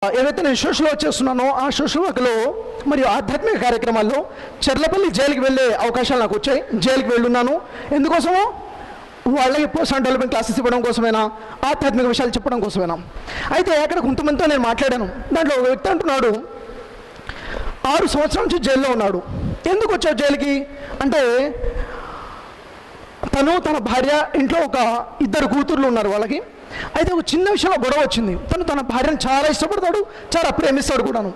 ఏదైతే నేను social work చేస్తున్నానో ఆ సోషల్ వర్క్లో మరియు ఆధ్యాత్మిక కార్యక్రమాల్లో చెర్లపల్లి జైలుకి వెళ్ళే అవకాశాలు నాకు వచ్చాయి. జైలుకి వెళ్ళున్నాను. ఎందుకోసమో వాళ్ళకి పర్సనల్ డెవలప్మెంట్ క్లాసెస్ ఇవ్వడం కోసమేనా, ఆధ్యాత్మిక విషయాలు చెప్పడం కోసమేనా. అయితే అక్కడ కొంతమందితో నేను మాట్లాడాను. దాంట్లో ఒక వ్యక్తి అంటున్నాడు, 6 సంవత్సరాల నుంచి జైల్లో ఉన్నాడు. ఎందుకు వచ్చావు జైలుకి అంటే, తను తన భార్య ఇంట్లో ఒక 2 కూతుర్లు ఉన్నారు వాళ్ళకి. అయితే ఒక చిన్న విషయంలో గొడవ వచ్చింది. తను తన భార్యను చాలా ఇష్టపడతాడు, చాలా ప్రేమిస్తాడు కూడాను.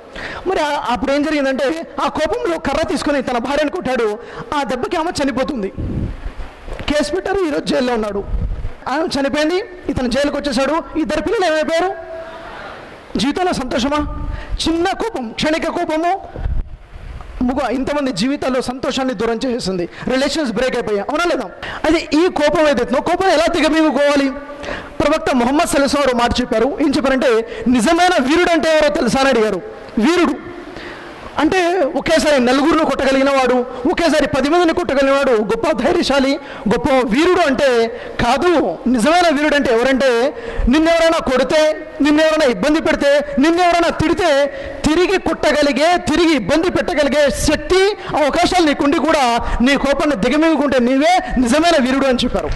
మరి అప్పుడు ఏం జరిగిందంటే, ఆ కోపంలో కర్ర తీసుకొని తన భార్యను కొట్టాడు. ఆ దెబ్బకి ఆమె చనిపోతుంది. కేసు పెట్టారు. ఈరోజు జైల్లో ఉన్నాడు. ఆమె చనిపోయింది, ఇతను జైలుకి వచ్చేసాడు. 2 పిల్లలు ఏమైపోయారు? జీవితంలో సంతోషమా? చిన్న కోపం, క్షణిక కోపము ఇంతమంది జీవితాల్లో సంతోషాన్ని దూరం చేసేస్తుంది. రిలేషన్స్ బ్రేక్ అయిపోయాయి, అవునా లేదా? అది ఈ కోపం ఏదైతే కోపం ఎలా దిగమింగుకోవాలి? ప్రవక్త ముహమ్మద్ సల్లల్లాహు అలైహి వసల్లం మాట చెప్పారు. ఏం చెప్పారంటే, నిజమైన వీరుడు అంటే ఎవరో తెలుసా అని అడిగారు. వీరుడు అంటే ఒకేసారి 4 కొట్టగలిగిన వాడు, ఒకేసారి 10 మందిని కొట్టగలిగిన వాడు గొప్ప ధైర్యశాలి, గొప్ప వీరుడు అంటే కాదు. నిజమైన వీరుడు అంటే ఎవరంటే, నిన్నెవరైనా కొడితే, నిన్నెవరైనా ఇబ్బంది పెడితే, నిన్నెవరైనా తిడితే తిరిగి కొట్టగలిగే, తిరిగి ఇబ్బంది పెట్టగలిగే శక్తి, అవకాశాలు నీకుండి కూడా నీ కోపాన్ని దిగమింగుకుంటే నీవే నిజమైన వీరుడు అని చెప్పారు.